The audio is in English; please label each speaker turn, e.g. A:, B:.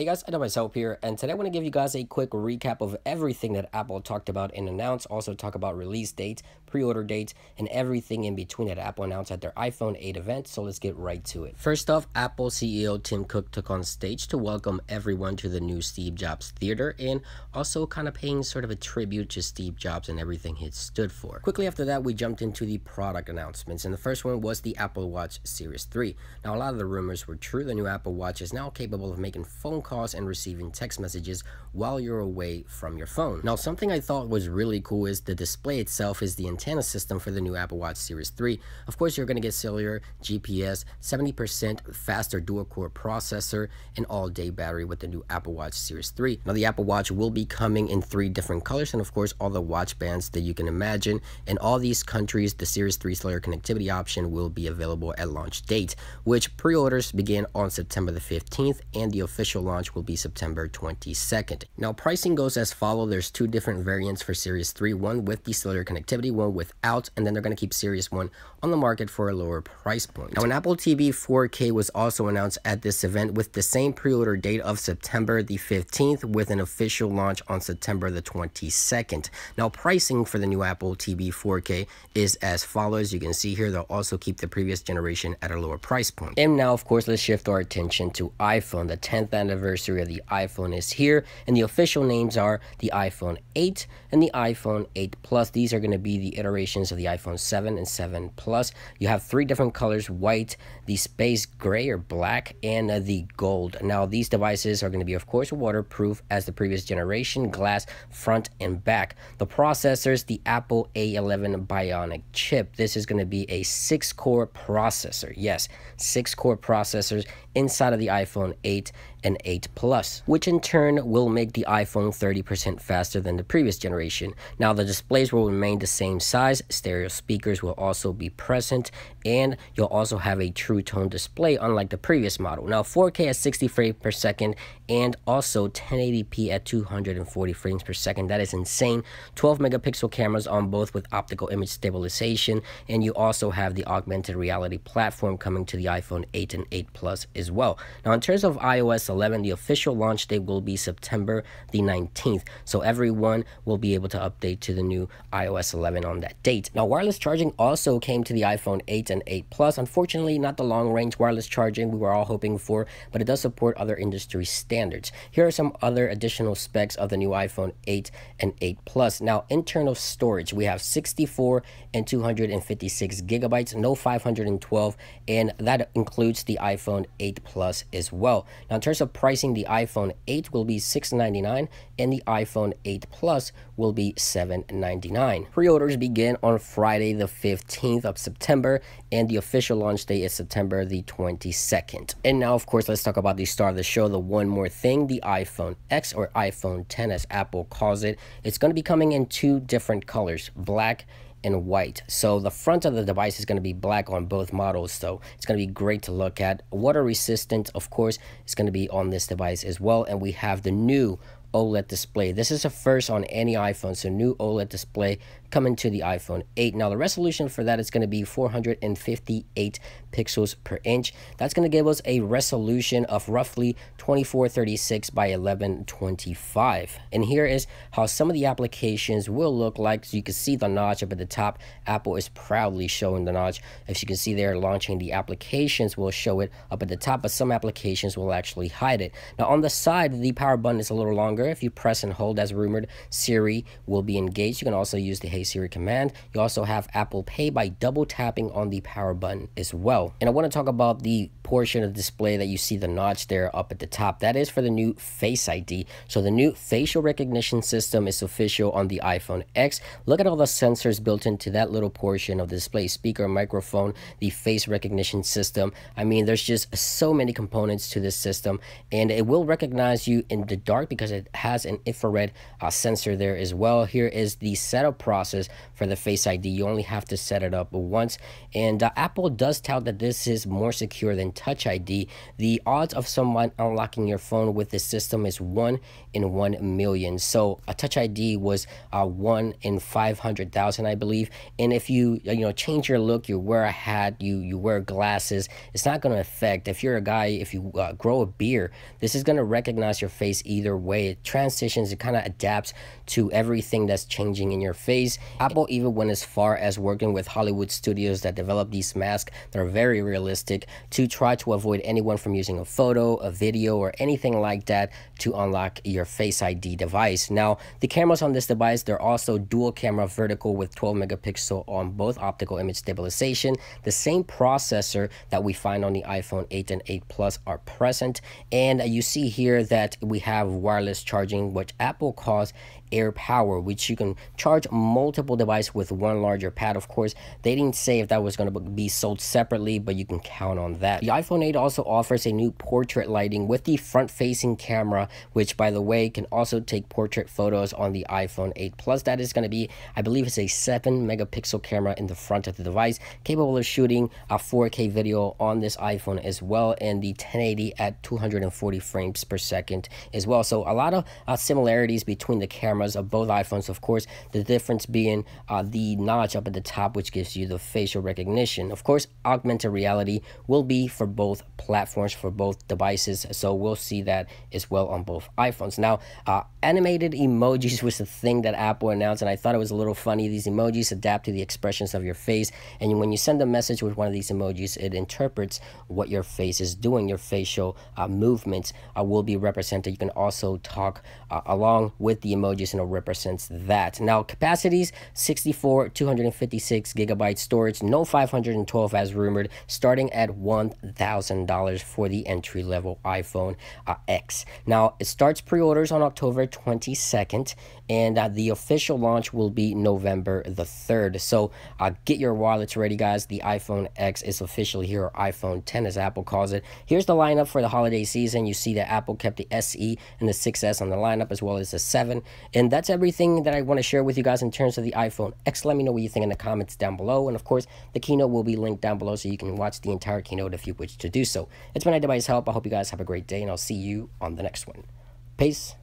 A: Hey guys, I know myself here, and today I want to give you guys a quick recap of everything that Apple talked about and announced, also talk about release dates, pre-order dates, and everything in between that Apple announced at their iPhone 8 event, so let's get right to it. First off, Apple CEO Tim Cook took on stage to welcome everyone to the new Steve Jobs Theater, and also kind of paying sort of a tribute to Steve Jobs and everything he stood for. Quickly after that, we jumped into the product announcements, and the first one was the Apple Watch Series 3. Now, a lot of the rumors were true. The new Apple Watch is now capable of making phone calls and receiving text messages while you're away from your phone. Now, something I thought was really cool is the display itself is the antenna system for the new Apple Watch Series 3. Of course, you're going to get cellular, GPS, 70% faster dual-core processor, and all-day battery with the new Apple Watch Series 3. Now, the Apple Watch will be coming in 3 different colors, and of course, all the watch bands that you can imagine. In all these countries, the Series 3 cellular connectivity option will be available at launch date, which pre-orders begin on September the 15th, and the official launch will be September 22nd. Now, pricing goes as follows. There's 2 different variants for Series 3, one with the cellular connectivity, one without, and then they're going to keep Series 1 on the market for a lower price point. Now, an Apple TV 4K was also announced at this event with the same pre-order date of September the 15th with an official launch on September the 22nd. Now, pricing for the new Apple TV 4K is as follows. You can see here they'll also keep the previous generation at a lower price point. And now, of course, let's shift our attention to iPhone. The 10th anniversary of the iPhone is here, and the official names are the iPhone 8 and the iPhone 8 Plus. These are going to be the iterations of the iPhone 7 and 7 Plus. You have 3 different colors: white, the space gray or black, and the gold. Now, these devices are going to be, of course, waterproof as the previous generation, glass front and back. The processors, the Apple A11 Bionic chip. This is going to be a 6-core processor. Yes, 6-core processors inside of the iPhone 8 and 8 Plus, which in turn will make the iPhone 30% faster than the previous generation. Now, the displays will remain the same size, stereo speakers will also be present, and you'll also have a true tone display unlike the previous model. Now, 4K at 60 frames per second and also 1080p at 240 frames per second. That is insane. 12 megapixel cameras on both with optical image stabilization, and you also have the augmented reality platform coming to the iPhone 8 and 8 Plus as well. Now, in terms of iOS 11, the official launch date will be September the 19th, so everyone will be able to update to the new iOS 11 on that date. Now, wireless charging also came to the iPhone 8 and 8 Plus. Unfortunately, not the long-range wireless charging we were all hoping for, but it does support other industry standards. Here are some other additional specs of the new iPhone 8 and 8 Plus. Now, internal storage, we have 64 and 256 gigabytes, no 512, and that includes the iPhone 8 Plus as well. Now, in terms of pricing, the iPhone 8 will be $699 and the iPhone 8 Plus will be $799. Pre-orders begin on Friday the 15th of September, and the official launch date is September the 22nd. And now, of course, let's talk about the star of the show, the one more thing, the iPhone X, or iPhone 10 as Apple calls it. It's going to be coming in 2 different colors, black and white. So the front of the device is going to be black on both models, so it's going to be great to look at. Water resistant, of course, is going to be on this device as well. And we have the new OLED display. This is a first on any iPhone, so new OLED display coming to the iPhone 8. Now, the resolution for that is going to be 458 pixels per inch. That's going to give us a resolution of roughly 2436 by 1125. And here is how some of the applications will look like. So you can see the notch up at the top. Apple is proudly showing the notch. As you can see there, launching the applications will show it up at the top, but some applications will actually hide it. Now, on the side, the power button is a little longer. If you press and hold, as rumored, Siri will be engaged. You can also use the Hey Siri command. You also have Apple Pay by double tapping on the power button as well. And I want to talk about the portion of the display that you see the notch there up at the top. That is for the new Face ID. So the new facial recognition system is official on the iPhone X. Look at all the sensors built into that little portion of the display: speaker, microphone, the face recognition system. I mean, there's just so many components to this system, and it will recognize you in the dark because it has an infrared sensor there as well. Here is the setup process process for the Face ID. You only have to set it up once, and Apple does tout that this is more secure than Touch ID. The odds of someone unlocking your phone with this system is 1 in 1 million. So a Touch ID was 1 in 500,000, I believe. And if you change your look, you wear a hat, you wear glasses, it's not going to affect. If you're a guy, if you grow a beard, this is going to recognize your face either way. It transitions, it kind of adapts to everything that's changing in your face. Apple even went as far as working with Hollywood studios that develop these masks that are very realistic to try to avoid anyone from using a photo, a video, or anything like that to unlock your Face ID device. Now, the cameras on this device, they're also dual camera vertical with 12 megapixel on both optical image stabilization. The same processor that we find on the iPhone 8 and 8 Plus are present. And you see here that we have wireless charging, which Apple calls Air Power, which you can charge multiple devices with one larger pad. Of course, they didn't say if that was going to be sold separately, but you can count on that. The iPhone 8 also offers a new portrait lighting with the front-facing camera, which, by the way, can also take portrait photos on the iPhone 8 Plus. That is going to be, I believe it's a 7 megapixel camera in the front of the device, capable of shooting a 4K video on this iPhone as well, and the 1080 at 240 frames per second as well. So a lot of similarities between the cameras of both iPhones. Of course, the difference being the notch up at the top, which gives you the facial recognition. Of course, augmented reality will be for both platforms, for both devices, so we'll see that as well on both iPhones. Now, animated emojis was the thing that Apple announced, and I thought it was a little funny. These emojis adapt to the expressions of your face, and when you send a message with one of these emojis, it interprets what your face is doing. Your facial movements will be represented. You can also talk along with the emojis, and it represents that. Now, capacities 64, 256 gigabyte storage, no 512 as rumored, starting at $1,000 for the entry-level iPhone X. Now, it starts pre-orders on October 22nd, and the official launch will be November the 3rd. So get your wallets ready, guys. The iPhone X is officially here, or iPhone 10 as Apple calls it. Here's the lineup for the holiday season. You see that Apple kept the SE and the 6S on the lineup, as well as the 7. And that's everything that I want to share with you guys in terms of the iPhone X. Let me know what you think in the comments down below. And of course, the keynote will be linked down below so you can watch the entire keynote if you wish to do so. It's been iDevice Help. I hope you guys have a great day, and I'll see you on the next one. Peace.